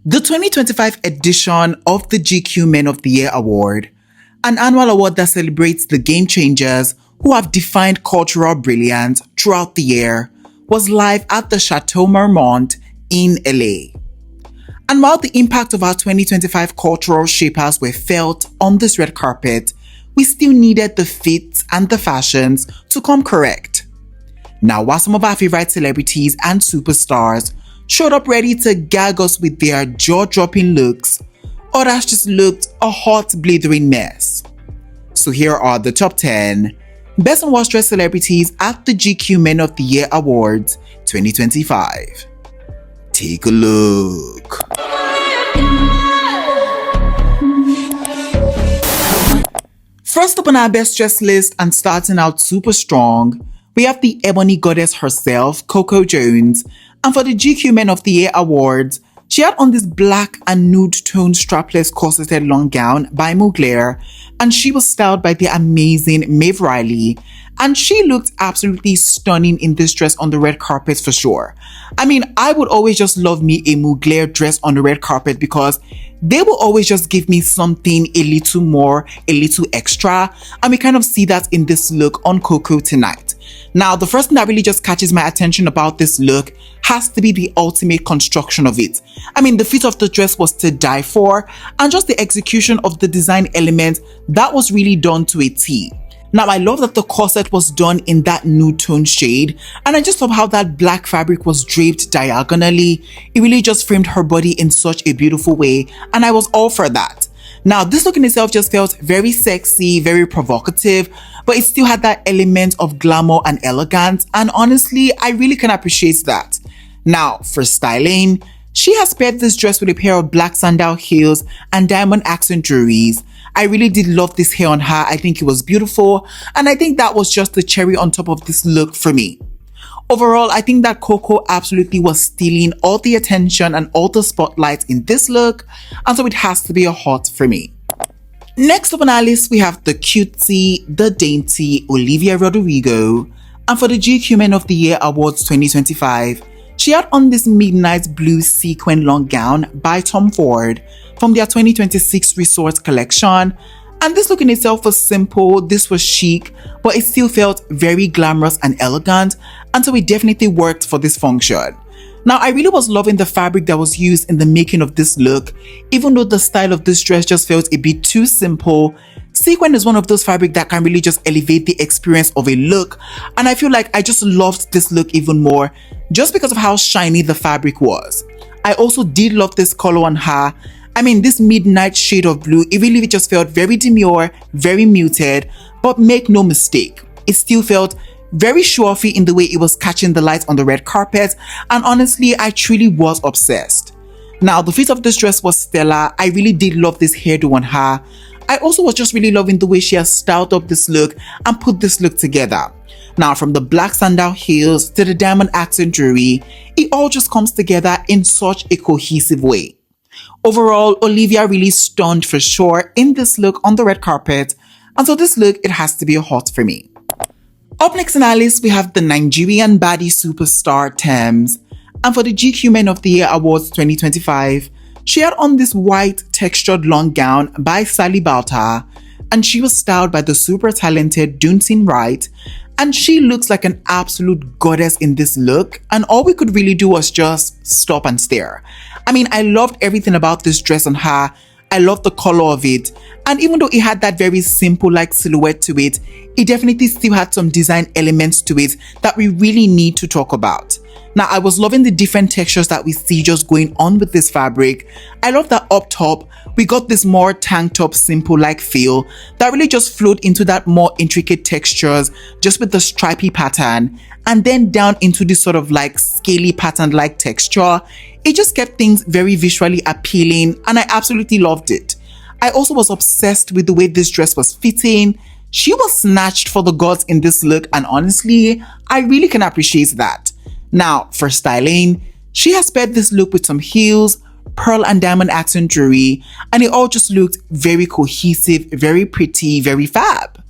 The 2025 edition of the GQ Men of the Year Award, an annual award that celebrates the game changers who have defined cultural brilliance throughout the year, was live at the Chateau Marmont in LA. And while the impact of our 2025 cultural shapers were felt on this red carpet, we still needed the fits and the fashions to come correct. Now, while some of our favorite celebrities and superstars showed up ready to gag us with their jaw-dropping looks, others just looked a hot, blithering mess. So here are the top 10 best and worst dressed celebrities at the GQ Men of the Year Awards 2025. Take a look. First up on our best dressed list and starting out super strong, we have the ebony goddess herself, Coco Jones. And for the GQ Men of the Year Awards, she had on this black and nude tone strapless corseted long gown by Mugler, and she was styled by the amazing Maeve Riley, and she looked absolutely stunning in this dress on the red carpet for sure. I mean, I would always just love me a Mugler dress on the red carpet because they will always just give me something a little more, a little extra, and we kind of see that in this look on Coco tonight. Now, the first thing that really just catches my attention about this look has to be the ultimate construction of it. I mean, the fit of the dress was to die for, and just the execution of the design element, that was really done to a T. Now, I love that the corset was done in that nude tone shade, and I just love how that black fabric was draped diagonally. It really just framed her body in such a beautiful way, and I was all for that. Now, this look in itself just felt very sexy, very provocative, but it still had that element of glamour and elegance, and honestly, I really can appreciate that. Now, for styling, she has paired this dress with a pair of black sandal heels and diamond accent jewelries. I really did love this hair on her. I think it was beautiful, and I think that was just the cherry on top of this look for me. Overall, I think that Coco absolutely was stealing all the attention and all the spotlight in this look, and so it has to be a hot for me. Next up on our list, we have the cutesy, the dainty Olivia Rodrigo, and for the GQ Men of the Year Awards 2025, she had on this midnight blue sequin long gown by Tom Ford from their 2026 Resort collection. And this look in itself was simple, this was chic, but it still felt very glamorous and elegant, and so it definitely worked for this function. Now, I really was loving the fabric that was used in the making of this look, even though the style of this dress just felt a bit too simple. Sequin is one of those fabric that can really just elevate the experience of a look, and I feel like I just loved this look even more just because of how shiny the fabric was. I also did love this color on her. I mean, this midnight shade of blue, it really just felt very demure, very muted, but make no mistake, it still felt very show-offy in the way it was catching the light on the red carpet, and honestly, I truly was obsessed. Now, the fit of this dress was stellar. I really did love this hairdo on her. I also was just really loving the way she has styled up this look and put this look together. Now, from the black sandal heels to the diamond accent jewelry, it all just comes together in such a cohesive way. Overall, Olivia really stunned for sure in this look on the red carpet, and so this look, it has to be a hot for me. Up next on our list, we have the Nigerian baddie superstar Tems, and for the GQ Men of the Year Awards 2025, she had on this white textured long gown by Sally Balta, and she was styled by the super talented Dunsin Wright, and she looks like an absolute goddess in this look, and all we could really do was just stop and stare. I mean, I loved everything about this dress on her. I loved the color of it, and even though it had that very simple like silhouette to it, it definitely still had some design elements to it that we really need to talk about. Now, I was loving the different textures that we see just going on with this fabric. I love that up top, we got this more tank top simple like feel that really just flowed into that more intricate textures just with the stripy pattern, and then down into this sort of like scaly pattern like texture. It just kept things very visually appealing, and I absolutely loved it. I also was obsessed with the way this dress was fitting. She was snatched for the gods in this look, and honestly, I really can appreciate that. Now, for styling, she has paired this look with some heels, pearl and diamond accent jewelry, and it all just looked very cohesive, very pretty, very fab.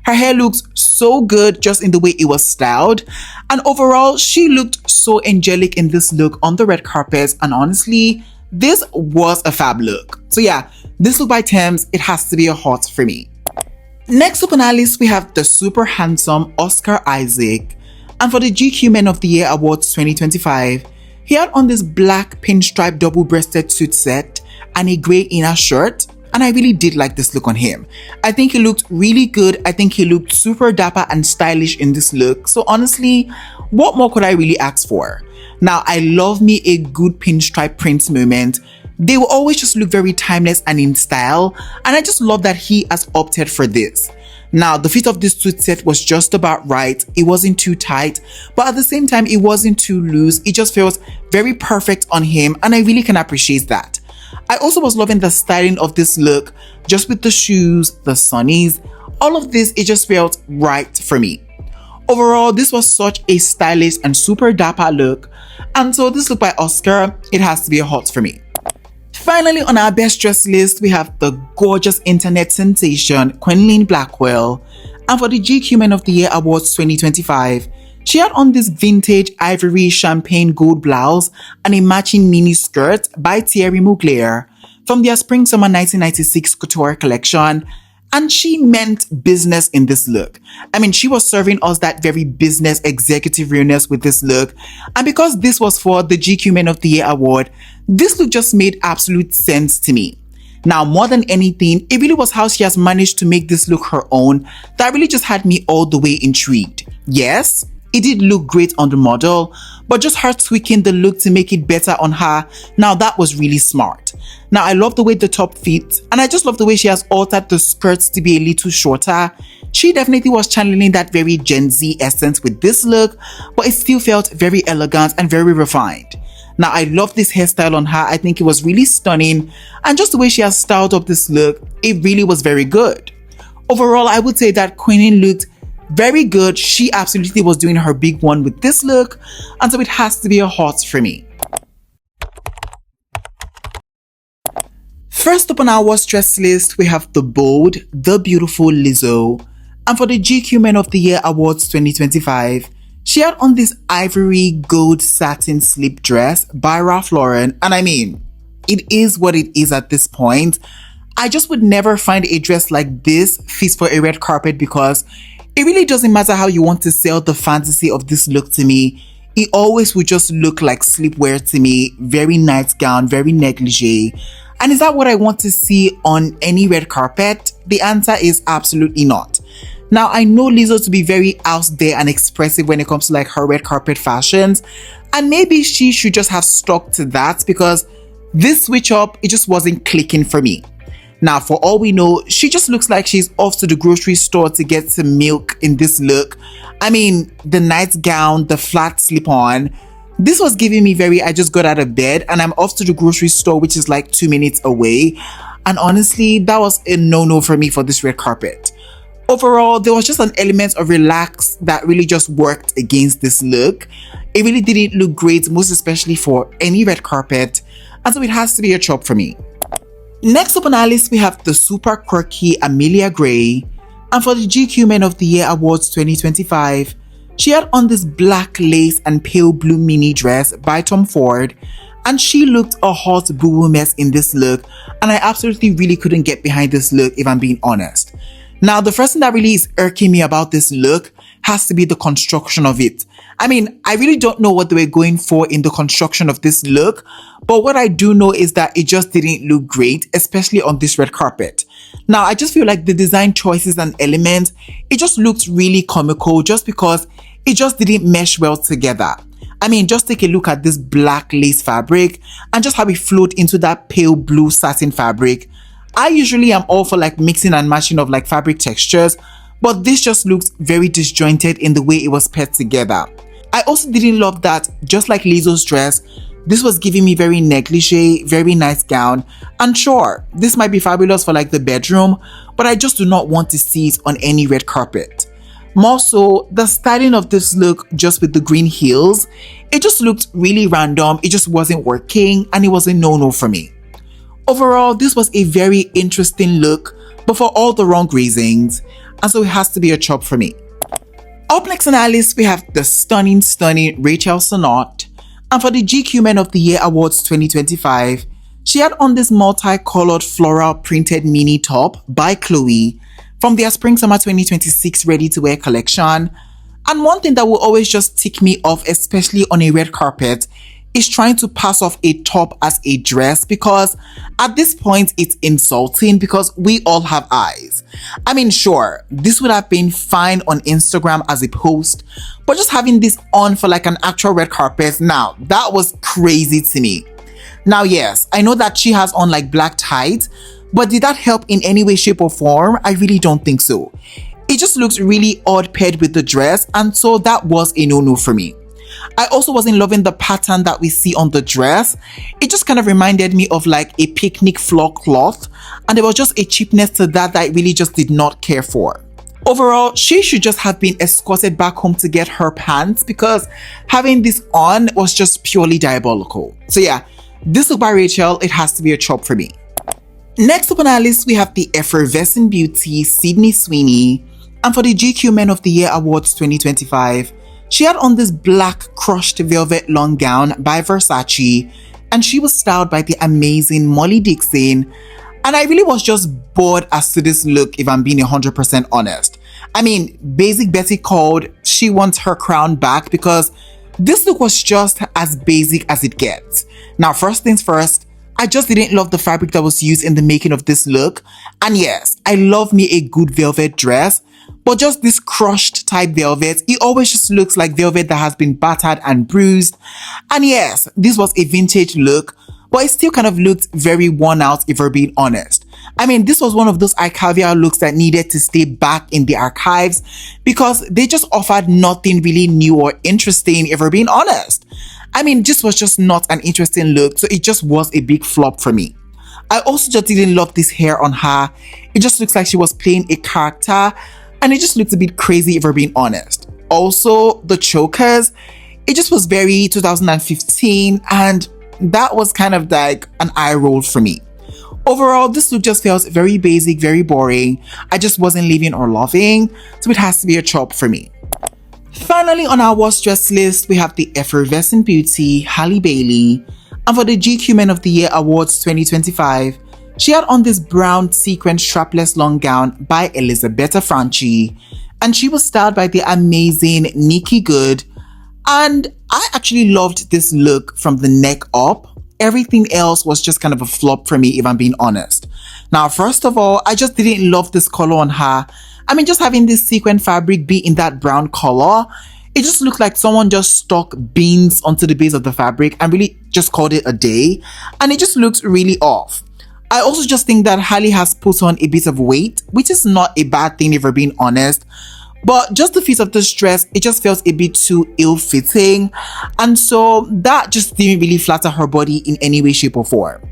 Her hair looks so good just in the way it was styled, and overall, she looked so angelic in this look on the red carpet, and honestly, This was a fab look. So yeah, this look by Tems, it has to be a hot for me. Next up on our list, we have the super handsome Oscar Isaac. And for the GQ Men of the Year Awards 2025, he had on this black pinstripe double-breasted suit set and a grey inner shirt. And I really did like this look on him. I think he looked really good. I think he looked super dapper and stylish in this look. So honestly, what more could I really ask for? Now, I love me a good pinstripe print moment. They will always just look very timeless and in style. And I just love that he has opted for this. Now, the fit of this suit set was just about right. It wasn't too tight, but at the same time, it wasn't too loose. It just feels very perfect on him. And I really can appreciate that. I also was loving the styling of this look, just with the shoes, the sunnies, all of this, it just felt right for me. Overall, this was such a stylish and super dapper look, and so this look by Oscar, it has to be a hot for me. Finally, on our best dress list, we have the gorgeous internet sensation Quenlin Blackwell, and for the GQ Men of the Year Awards 2025, she had on this vintage ivory champagne gold blouse and a matching mini skirt by Thierry Mugler from their Spring-Summer 1996 couture collection. And she meant business in this look. I mean, she was serving us that very business executive realness with this look. And because this was for the GQ Men of the Year award, this look just made absolute sense to me. Now, more than anything, it really was how she has managed to make this look her own that really just had me all the way intrigued. Yes, it did look great on the model, but just her tweaking the look to make it better on her, now that was really smart. Now, I love the way the top fits, and I just love the way she has altered the skirts to be a little shorter. She definitely was channeling that very Gen Z essence with this look, but it still felt very elegant and very refined. Now, I love this hairstyle on her. I think it was really stunning, and just the way she has styled up this look, it really was very good. Overall, I would say that Quenlin looked very good. She absolutely was doing her big one with this look, and so it has to be a hot for me. First up on our worst dress list, we have the bold, the beautiful Lizzo. And for the GQ Men of the Year Awards 2025, she had on this ivory gold satin slip dress by Ralph Lauren. And I mean, it is what it is at this point. I just would never find a dress like this fit for a red carpet because it really doesn't matter how you want to sell the fantasy of this look to me. It always would just look like sleepwear to me. Very nightgown, very negligee. And is that what I want to see on any red carpet? The answer is absolutely not. Now, I know Lizzo to be very out there and expressive when it comes to like her red carpet fashions. And maybe she should just have stuck to that because this switch up, it just wasn't clicking for me. Now, for all we know, she just looks like she's off to the grocery store to get some milk in this look. I mean, the nightgown, the flat slip-on, this was giving me very, I just got out of bed and I'm off to the grocery store, which is like 2 minutes away. And honestly, that was a no-no for me for this red carpet. Overall, there was just an element of relax that really just worked against this look. It really didn't look great, most especially for any red carpet. And so it has to be a chop for me. Next up on our list, we have the super quirky Amelia Gray. And for the GQ Men of the Year Awards 2025, she had on this black lace and pale blue mini dress by Tom Ford, and she looked a hot boo-boo mess in this look, and I absolutely really couldn't get behind this look if I'm being honest. Now, the first thing that really is irking me about this look has to be the construction of it. I mean, I really don't know what they were going for in the construction of this look, but what I do know is that it just didn't look great, especially on this red carpet. Now, I just feel like the design choices and elements, it just looked really comical just because it just didn't mesh well together. I mean, just take a look at this black lace fabric and just how it flowed into that pale blue satin fabric. I usually am all for like mixing and matching of like fabric textures, but this just looks very disjointed in the way it was paired together. I also didn't love that, just like Lizzo's dress, this was giving me very negligee, very nice gown. And sure, this might be fabulous for like the bedroom, but I just do not want to see it on any red carpet. More so, the styling of this look just with the green heels, it just looked really random. It just wasn't working and it was a no-no for me. Overall, this was a very interesting look, but for all the wrong reasons, and so it has to be a chop for me. Up next on our list, we have the stunning Rachel Sennott, and for the GQ Men of the Year Awards 2025, She had on this multicolored floral printed mini top by Chloe from their Spring Summer 2026 ready to wear collection. And one thing that will always just tick me off, especially on a red carpet, is trying to pass off a top as a dress, because at this point it's insulting because we all have eyes. I mean, sure, this would have been fine on Instagram as a post, but just having this on for like an actual red carpet, now that was crazy to me. Now, yes, I know that she has on like black tights, but did that help in any way, shape or form? I really don't think so. It just looks really odd paired with the dress, and so that was a no-no for me. I also wasn't loving the pattern that we see on the dress. It just kind of reminded me of like a picnic floor cloth, and there was just a cheapness to that I really just did not care for. Overall, she should just have been escorted back home to get her pants, because having this on was just purely diabolical. So yeah, this look by Rachel, it has to be a chop for me. Next up on our list, we have the effervescent beauty, Sydney Sweeney. And for the GQ Men of the Year Awards 2025, she had on this black crushed velvet long gown by Versace, and she was styled by the amazing Molly Dixon. And I really was just bored as to this look, if I'm being 100% honest. I mean, Basic Betty called, she wants her crown back, because this look was just as basic as it gets. Now, first things first, I just didn't love the fabric that was used in the making of this look. And yes, I love me a good velvet dress, but just this crushed type velvet, it always just looks like velvet that has been battered and bruised. And yes, this was a vintage look, but it still kind of looked very worn out, if we're being honest. I mean, this was one of those archival looks that needed to stay back in the archives, because they just offered nothing really new or interesting, if we're being honest. I mean, this was just not an interesting look, so it just was a big flop for me. I also just didn't love this hair on her. It just looks like she was playing a character, and it just looked a bit crazy, if we're being honest. Also, the chokers, it just was very 2015, and that was kind of like an eye roll for me. Overall, this look just felt very basic, very boring. I just wasn't living or loving, so it has to be a chop for me. Finally, on our worst dress list, we have the effervescent beauty, Halle Bailey. And for the GQ Men of the Year Awards 2025, she had on this brown sequin strapless long gown by Elisabetta Franchi, and she was styled by the amazing Nikki Good. And I actually loved this look from the neck up. Everything else was just kind of a flop for me, if I'm being honest. Now, first of all, I just didn't love this color on her. I mean, just having this sequin fabric be in that brown color, it just looked like someone just stuck beans onto the base of the fabric and really just called it a day. And it just looks really off. I also just think that Halle has put on a bit of weight, which is not a bad thing, if we're being honest. But just the fit of this dress, it just felt a bit too ill-fitting. And so that just didn't really flatter her body in any way, shape or form.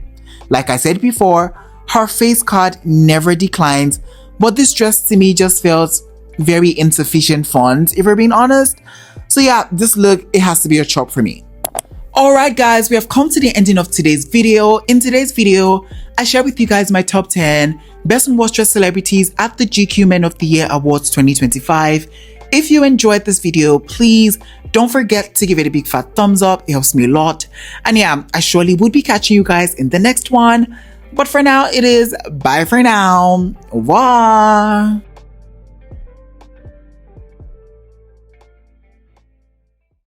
Like I said before, her face card never declines, but this dress to me just felt very insufficient font, if we're being honest. So yeah, this look, it has to be a chop for me. Alright guys, we have come to the ending of today's video. In today's video, I share with you guys my top 10 best and worst dress celebrities at the GQ Men of the Year Awards 2025. If you enjoyed this video, please don't forget to give it a big fat thumbs up. It helps me a lot. And yeah, I surely would be catching you guys in the next one. But for now, it is bye for now. Au revoir.